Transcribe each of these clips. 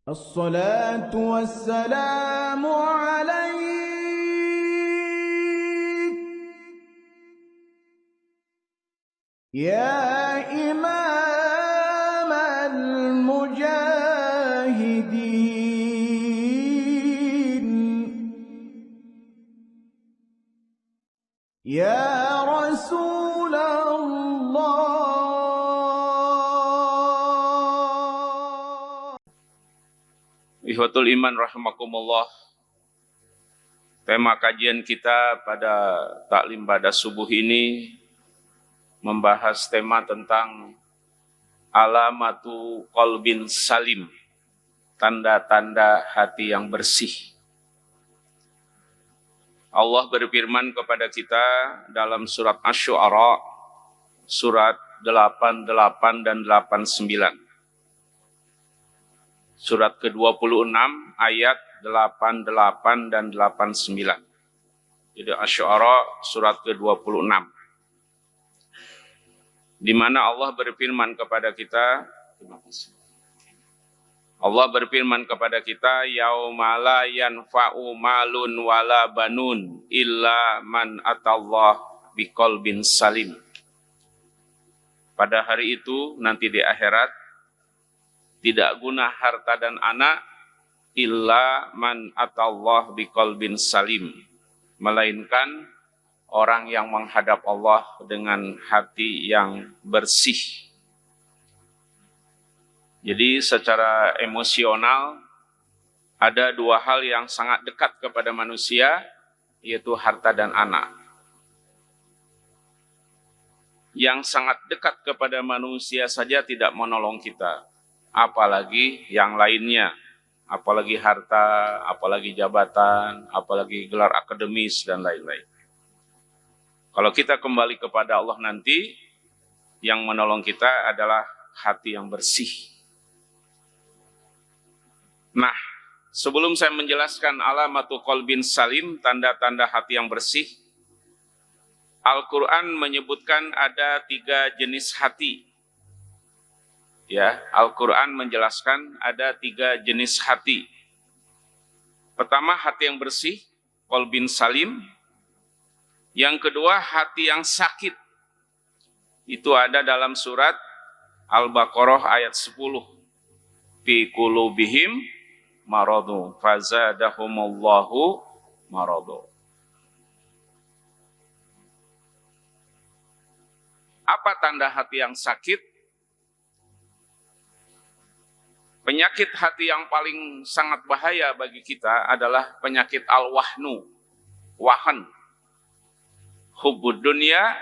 الصلاة والسلام عليك يا إمام المجاهدين يا رسول الله. Ikhwatul iman rahimakumullah. Tema kajian kita pada taklim pada subuh ini membahas tema tentang alamatu qalbin salim, tanda-tanda hati yang bersih. Allah berfirman kepada kita dalam surat Asy-Syu'ara surat 88 dan 89. Surat ke-26 ayat 88 dan 89. Jadi Asy-Syu'ara surat ke-26. Di mana Allah berfirman kepada kita, Allah berfirman kepada kita, yaumala yanfa'u malun wala banun illa man atallah biqalbin salim. Pada hari itu nanti di akhirat tidak guna harta dan anak illa man atallah biqalbin salim, melainkan orang yang menghadap Allah dengan hati yang bersih. Jadi secara emosional ada dua hal yang sangat dekat kepada manusia, yaitu harta dan anak. Yang sangat dekat kepada manusia saja tidak menolong kita, apalagi yang lainnya, apalagi harta, apalagi jabatan, apalagi gelar akademis dan lain-lain. Kalau kita kembali kepada Allah nanti, yang menolong kita adalah hati yang bersih. Nah, sebelum saya menjelaskan alamatu qalbin salim, tanda-tanda hati yang bersih, Al-Quran menyebutkan ada 3 jenis hati. Ya, Al-Quran menjelaskan ada 3 jenis hati. Pertama, hati yang bersih, qalbin salim. Yang kedua, hati yang sakit. Itu ada dalam surat Al-Baqarah ayat 10. Fi qulubihim maradu fazadahumullahu maradu. Apa tanda hati yang sakit? Penyakit hati yang paling sangat bahaya bagi kita adalah penyakit al-wahnu, wahan, hubbud dunya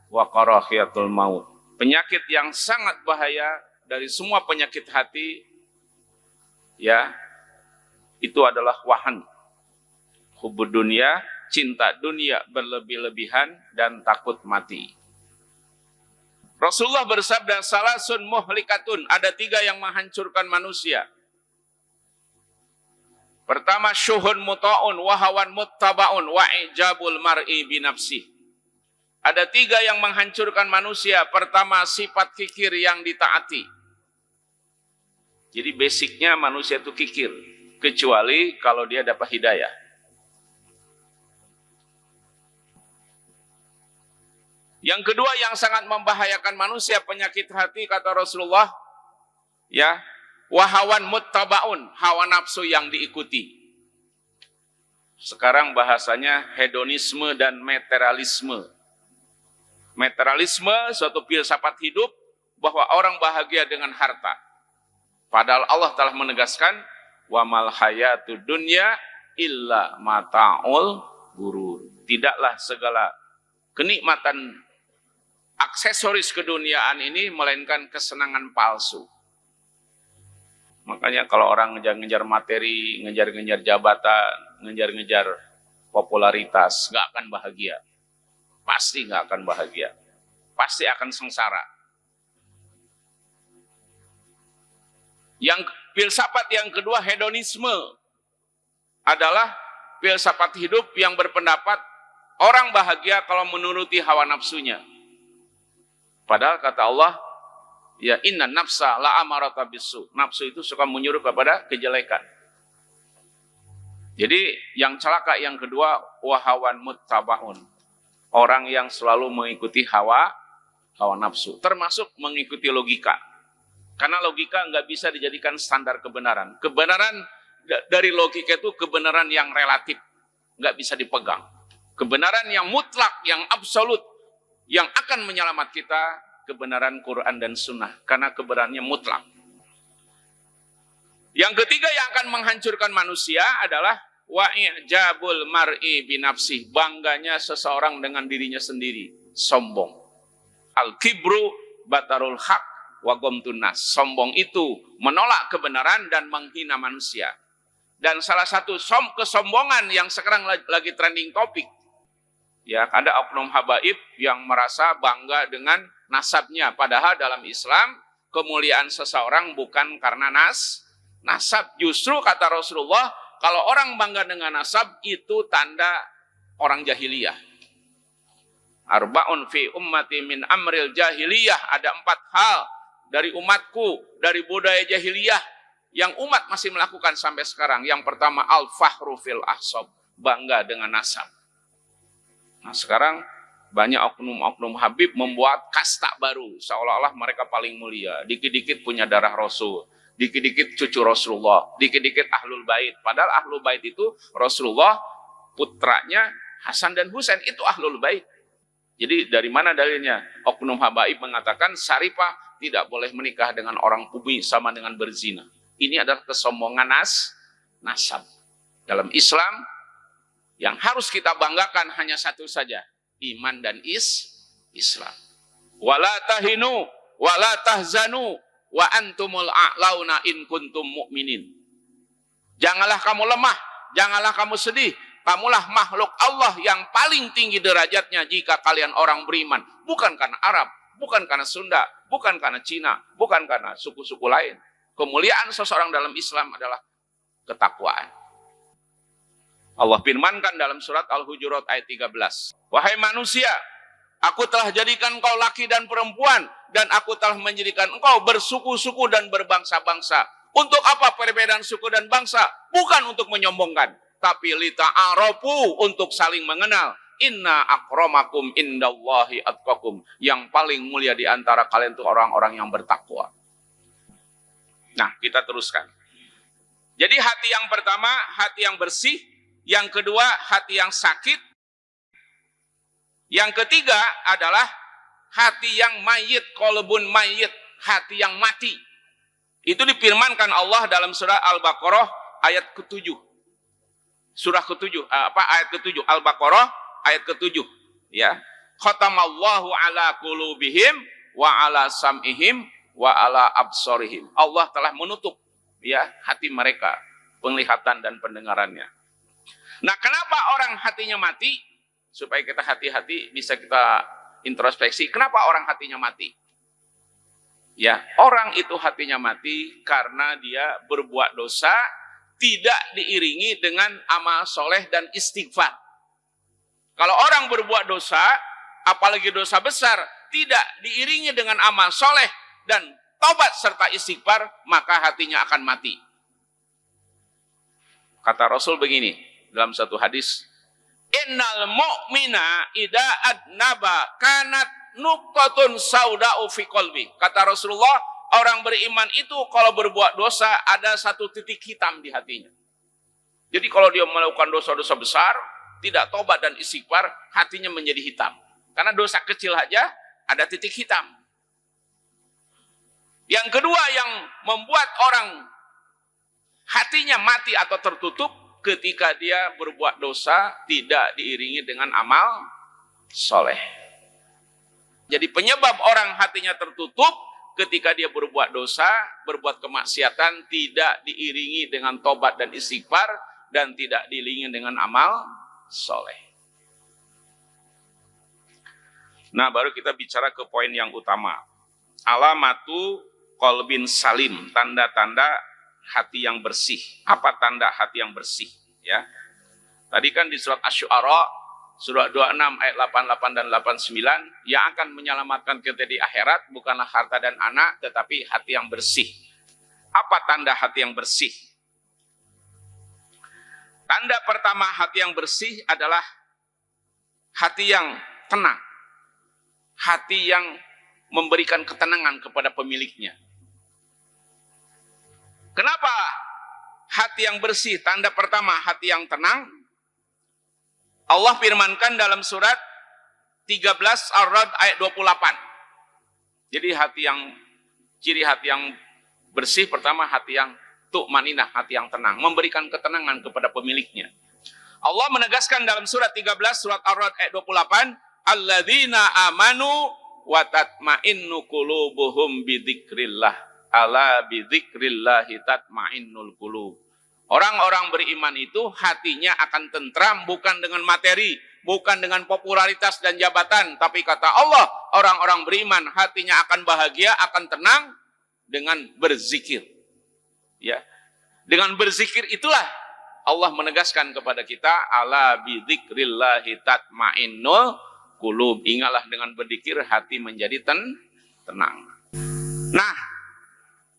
wa karahiyatul maut. Penyakit yang sangat bahaya dari semua penyakit hati, ya, itu adalah wahan, hubbud dunya, cinta dunia berlebih-lebihan dan takut mati. Rasulullah bersabda, salasun muhlikatun, ada 3 yang menghancurkan manusia. Pertama, syuhun muta'un, wahawan muttaba'un, wa'ijabul mar'i binafsih. Ada 3 yang menghancurkan manusia. Pertama, sifat kikir yang ditaati. Jadi basicnya manusia itu kikir, kecuali kalau dia dapat hidayah. Yang kedua yang sangat membahayakan manusia penyakit hati, kata Rasulullah, ya, wahawan muttabaun, hawa nafsu yang diikuti. Sekarang bahasanya hedonisme dan materialisme. Materialisme suatu filsafat hidup bahwa orang bahagia dengan harta. Padahal Allah telah menegaskan, wa mal hayatud dunya illa mata'ul ghurur. Tidaklah segala kenikmatan aksesoris keduniaan ini melainkan kesenangan palsu. Makanya kalau orang ngejar-ngejar materi, ngejar-ngejar jabatan, ngejar-ngejar popularitas, nggak akan bahagia. Pasti nggak akan bahagia. Pasti akan sengsara. Yang filsafat yang kedua, hedonisme, adalah filsafat hidup yang berpendapat orang bahagia kalau menuruti hawa nafsunya. Padahal kata Allah, Ya, inna nafsa la amarata bisu. Nafsu itu suka menyuruh kepada kejelekan. Jadi yang celaka yang kedua, wahawan muttabaun. Orang yang selalu mengikuti hawa nafsu, termasuk mengikuti logika. Karena logika nggak bisa dijadikan standar kebenaran. Kebenaran dari logika itu kebenaran yang relatif, nggak bisa dipegang. Kebenaran yang mutlak, yang absolut, yang akan menyelamat kita, kebenaran Quran dan Sunnah. Karena kebenarannya mutlak. Yang ketiga yang akan menghancurkan manusia adalah wa'ijabul mar'i binafsih. Bangganya seseorang dengan dirinya sendiri. Sombong. Al-kibru batarul haq wa gomtun nas. Sombong itu menolak kebenaran dan menghina manusia. Dan salah satu kesombongan yang sekarang lagi trending topik, ya, ada oknum habaib yang merasa bangga dengan nasabnya. Padahal dalam Islam kemuliaan seseorang bukan karena nasab. Justru kata Rasulullah, kalau orang bangga dengan nasab itu tanda orang jahiliyah. Arba'un fi ummati min amril jahiliyah. Ada 4 hal dari umatku, dari budaya jahiliyah yang umat masih melakukan sampai sekarang. Yang pertama, al-fahru fil ahsab. Bangga dengan nasab. Nah sekarang banyak oknum-oknum habib membuat kasta baru. Seolah-olah mereka paling mulia. Dikit-dikit punya darah Rasul. Dikit-dikit cucu Rasulullah. Dikit-dikit ahlul bait. Padahal ahlul bait itu Rasulullah, putranya Hasan dan Husain. Itu ahlul bait. Jadi dari mana dalilnya? Oknum habaib mengatakan Syarifah tidak boleh menikah dengan orang bumi sama dengan berzina. Ini adalah kesombongan nasab. Dalam Islam yang harus kita banggakan hanya satu saja, iman dan Islam. Wala tahinu wala tahzanu wa antumul a'launa in kuntum mu'minin. Janganlah kamu lemah, janganlah kamu sedih. Kamulah makhluk Allah yang paling tinggi derajatnya jika kalian orang beriman. Bukan karena Arab, bukan karena Sunda, bukan karena Cina, bukan karena suku-suku lain. Kemuliaan seseorang dalam Islam adalah ketakwaan. Allah firmankan dalam surat Al-Hujurat ayat 13. Wahai manusia, aku telah jadikan engkau laki dan perempuan, dan aku telah menjadikan engkau bersuku-suku dan berbangsa-bangsa. Untuk apa perbedaan suku dan bangsa? Bukan untuk menyombongkan, tapi lita'arafu, untuk saling mengenal. Inna akramakum indallahi atqakum. Yang paling mulia di antara kalian itu orang-orang yang bertakwa. Nah, kita teruskan. Jadi hati yang pertama, hati yang bersih. Yang kedua, hati yang sakit. Yang ketiga adalah hati yang mayit, qalbun mayit, hati yang mati. Itu difirmankan Allah dalam surah Al-Baqarah ayat ke-7. Surah ke-7, ayat ke-7, Al-Baqarah ayat ke-7, ya. Khatamallahu ala qulubihim wa ala sam'ihim wa ala absorihim. Allah telah menutup, ya, hati mereka, penglihatan dan pendengarannya. Nah, kenapa orang hatinya mati? Supaya kita hati-hati, bisa kita introspeksi. Kenapa orang hatinya mati? Ya, orang itu hatinya mati karena dia berbuat dosa tidak diiringi dengan amal soleh dan istighfar. Kalau orang berbuat dosa, apalagi dosa besar, tidak diiringi dengan amal soleh dan taubat serta istighfar, maka hatinya akan mati. Kata Rasul begini dalam satu hadis, innal mu'mina idza adnaba kanat nuqtatun sauda'u fi qalbi. Kata Rasulullah, orang beriman itu kalau berbuat dosa ada satu titik hitam di hatinya. Jadi kalau dia melakukan dosa-dosa besar, tidak taubat dan istighfar, hatinya menjadi hitam. Karena dosa kecil aja ada titik hitam. Yang kedua yang membuat orang hatinya mati atau tertutup, ketika dia berbuat dosa tidak diiringi dengan amal soleh. Jadi penyebab orang hatinya tertutup ketika dia berbuat dosa, berbuat kemaksiatan, tidak diiringi dengan tobat dan istighfar, dan tidak diiringi dengan amal soleh. Nah, baru kita bicara ke poin yang utama. Alamatu qalbin salim, tanda-tanda hati yang bersih. Apa tanda hati yang bersih? Ya, tadi kan di surat Asy-Syu'ara surah 26 ayat 88 dan 89, yang akan menyelamatkan kita di akhirat bukanlah harta dan anak, tetapi hati yang bersih. Apa tanda hati yang bersih? Tanda pertama hati yang bersih adalah hati yang tenang. Hati yang memberikan ketenangan kepada pemiliknya. Kenapa hati yang bersih? Tanda pertama hati yang tenang. Allah firmankan dalam surat 13 Ar-Ra'd ayat 28. Jadi ciri hati yang bersih pertama hati yang tu'maninah, hati yang tenang, memberikan ketenangan kepada pemiliknya. Allah menegaskan dalam surat 13 surat Ar-Ra'd ayat 28, alladzina amanu wa tatma'innu qulubuhum bidzikrillah, ala bidzikrillahi tatma'innul qulub. Orang-orang beriman itu hatinya akan tentram bukan dengan materi, bukan dengan popularitas dan jabatan, tapi kata Allah, orang-orang beriman hatinya akan bahagia, akan tenang dengan berzikir. Ya. Dengan berzikir itulah Allah menegaskan kepada kita, ala bidzikrillahi tatma'innul qulub. Ingatlah dengan berzikir hati menjadi tenang. Nah,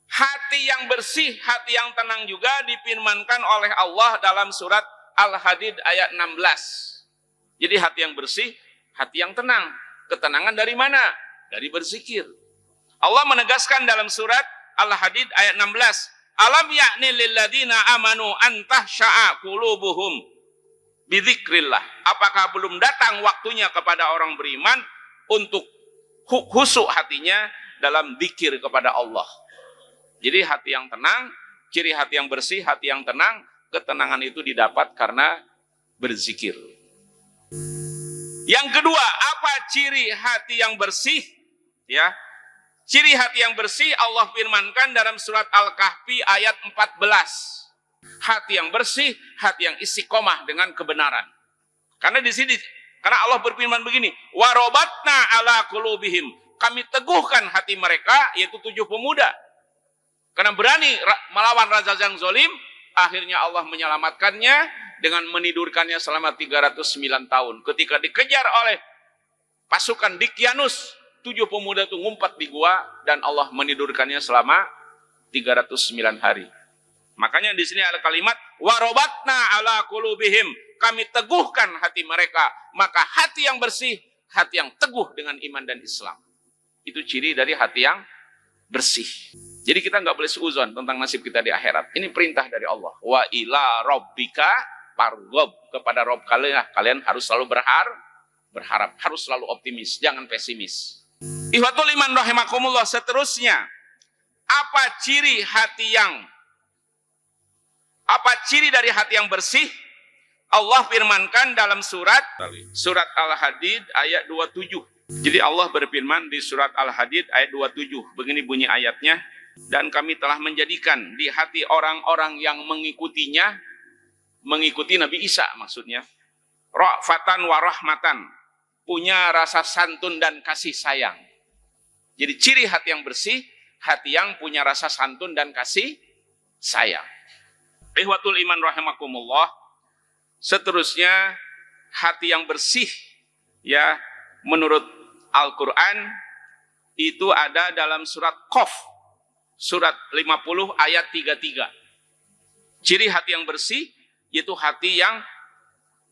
hati yang bersih, hati yang tenang juga difirmankan oleh Allah dalam surat Al-Hadid ayat 16. Jadi hati yang bersih, hati yang tenang. Ketenangan dari mana? Dari berzikir. Allah menegaskan dalam surat Al-Hadid ayat 16, alam ya'ni lilladzina amanu an tahsya'a qulubuhum bidzikrillah. Apakah belum datang waktunya kepada orang beriman untuk khusyuk hatinya dalam zikir kepada Allah? Jadi hati yang tenang, ciri hati yang bersih, hati yang tenang, ketenangan itu didapat karena berzikir. Yang kedua, apa ciri hati yang bersih? Ya, ciri hati yang bersih Allah firmankan dalam surat Al-Kahfi ayat 14. Hati yang bersih, hati yang istiqomah dengan kebenaran. Karena di sini, karena Allah berfirman begini, warobatna ala qulubihim, kami teguhkan hati mereka, yaitu 7 pemuda. Karena berani melawan raja yang zalim, akhirnya Allah menyelamatkannya dengan menidurkannya selama 309 tahun. Ketika dikejar oleh pasukan Dikyanus, 7 pemuda itu ngumpat di gua dan Allah menidurkannya selama 309 hari. Makanya di sini ada kalimat warobatna ala qulubihim, kami teguhkan hati mereka. Maka hati yang bersih, hati yang teguh dengan iman dan Islam. Itu ciri dari hati yang bersih. Jadi kita nggak boleh seuzon tentang nasib kita di akhirat. Ini perintah dari Allah. Wa ila rabbika farghab, kepada Rabb kalian harus selalu berharap, harus selalu optimis, jangan pesimis. Ihwatul iman rahimakumullah, seterusnya apa ciri dari hati yang bersih? Allah firmankan dalam surat Al-Hadid ayat 27. Jadi Allah berfirman di surat Al-Hadid ayat 27. Begini bunyi ayatnya. Dan kami telah menjadikan di hati orang-orang yang mengikutinya, mengikuti Nabi Isa maksudnya, ra'fatan wa rahmatan, punya rasa santun dan kasih sayang. Jadi ciri hati yang bersih, hati yang punya rasa santun dan kasih sayang. Ihwatul iman rahimakumullah. Seterusnya hati yang bersih, ya, menurut Al-Quran itu ada dalam surat Qaf. Surat 50 ayat 33. Ciri hati yang bersih yaitu hati yang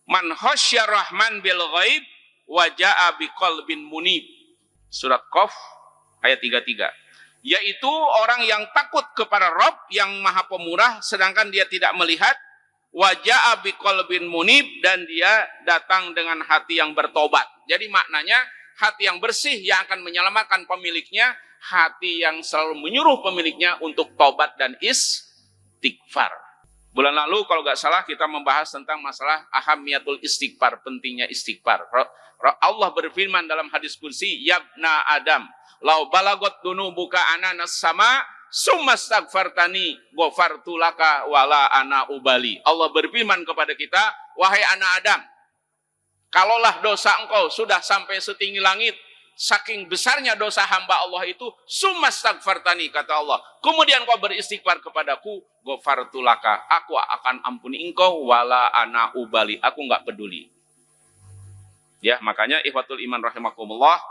man khasyar rahman bil ghaib wa jaa biqalbin munib. Surat Qaf ayat 33. Yaitu orang yang takut kepada Rabb yang Maha Pemurah sedangkan dia tidak melihat, wa jaa biqalbin munib, dan dia datang dengan hati yang bertobat. Jadi maknanya hati yang bersih yang akan menyelamatkan pemiliknya, hati yang selalu menyuruh pemiliknya untuk tobat dan istighfar. Bulan lalu kalau nggak salah kita membahas tentang masalah ahamiyatul istighfar, pentingnya istighfar. Allah berfirman dalam hadis kursi, yabna Adam, lau balagot dunubuka ananas sama, summa astaghfartani ghafartu laka wala ana ubali. Allah berfirman kepada kita, wahai anak Adam, kalaulah dosa engkau sudah sampai setinggi langit, saking besarnya dosa hamba Allah itu, summa astaghfartani, kata Allah, kemudian kau beristighfar kepadaku, ghafartu laka, aku akan ampuni engkau, wala ana ubali, aku enggak peduli. Ya, makanya ikhwatul iman rahimakumullah,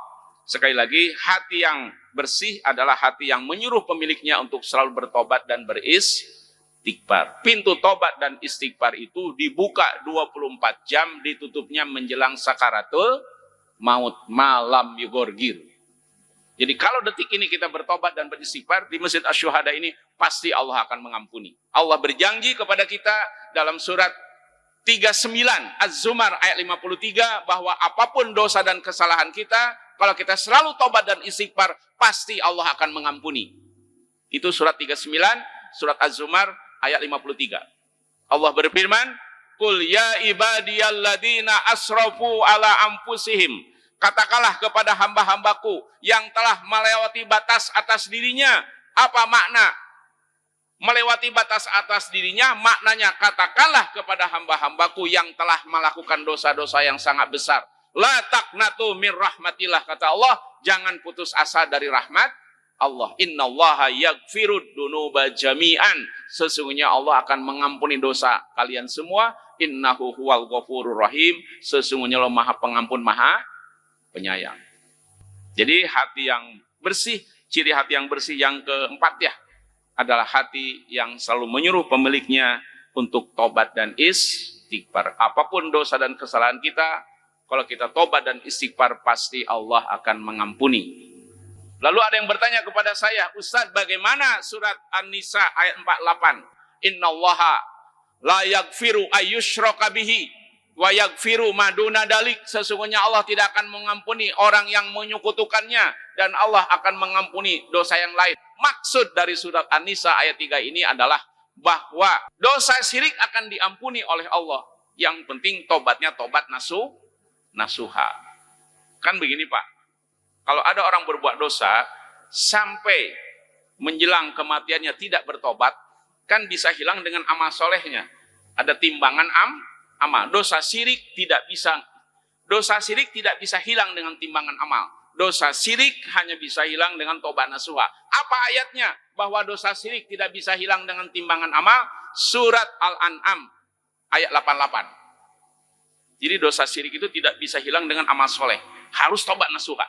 sekali lagi hati yang bersih adalah hati yang menyuruh pemiliknya untuk selalu bertobat dan beristighfar. Pintu tobat dan istighfar itu dibuka 24 jam, ditutupnya menjelang sakaratul maut, malam yugorgir. Jadi kalau detik ini kita bertobat dan beristighfar di Masjid Asy-Syuhada ini, pasti Allah akan mengampuni. Allah berjanji kepada kita dalam surat 39 Az-Zumar ayat 53 bahwa apapun dosa dan kesalahan kita, kalau kita selalu tobat dan istighfar, pasti Allah akan mengampuni. Itu surat 39, surat Az-Zumar ayat 53. Allah berfirman, "Qul ya ibadiyalladzina asrafu ala anfusihim." Katakanlah kepada hamba-hambaku yang telah melewati batas atas dirinya. Apa makna melewati batas atas dirinya? Maknanya katakanlah kepada hamba-hambaku yang telah melakukan dosa-dosa yang sangat besar. La taqnatu min rahmatillah, kata Allah, jangan putus asa dari rahmat Allah. Innallaha yaghfirud dunuba jami'an. Sesungguhnya Allah akan mengampuni dosa kalian semua. Innahu huwal ghafurur rahim. Sesungguhnya Allah Maha Pengampun, Maha Penyayang. Jadi hati yang bersih, ciri hati yang bersih yang keempat ya, adalah hati yang selalu menyuruh pemiliknya untuk tobat dan istighfar. Apapun dosa dan kesalahan kita, kalau kita tobat dan istighfar, pasti Allah akan mengampuni. Lalu ada yang bertanya kepada saya, Ustaz, bagaimana surat An-Nisa ayat 48? Innallaha la yaghfiru ayyushraka bihi wa yaghfiru ma duna dalik. Sesungguhnya Allah tidak akan mengampuni orang yang menyekutukannya, dan Allah akan mengampuni dosa yang lain. Maksud dari surat An-Nisa ayat 3 ini adalah bahwa dosa syirik akan diampuni oleh Allah. Yang penting tobatnya tobat nasuha. Kan begini Pak, kalau ada orang berbuat dosa sampai menjelang kematiannya tidak bertobat, kan bisa hilang dengan amal solehnya. Ada timbangan amal. Dosa syirik tidak bisa hilang dengan timbangan amal. Dosa syirik hanya bisa hilang dengan tobat nasuha. Apa ayatnya bahwa dosa syirik tidak bisa hilang dengan timbangan amal? Surat Al-An'am ayat 88. Jadi dosa syirik itu tidak bisa hilang dengan amal soleh, harus tobat nasuha.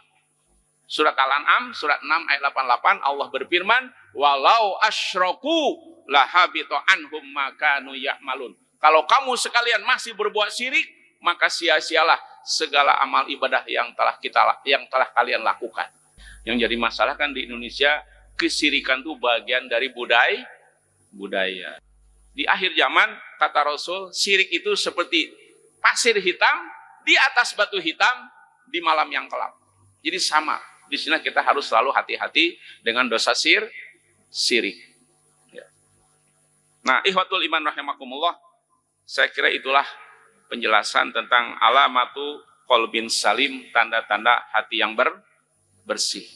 Surat Al-An'am surat 6 ayat 88, Allah berfirman, walau asyraku lahabita anhum ma kanu ya'malun. Kalau kamu sekalian masih berbuat syirik, maka sia-sialah segala amal ibadah yang telah kalian lakukan. Yang jadi masalah kan di Indonesia, kesyirikan itu bagian dari budaya. Di akhir zaman, kata Rasul, syirik itu seperti pasir hitam di atas batu hitam di malam yang gelap. Jadi sama. Di sini kita harus selalu hati-hati dengan dosa syirik. Ya. Nah, ikhwatul iman rahimakumullah, saya kira itulah penjelasan tentang alamatu qalbin salim, tanda-tanda hati yang bersih.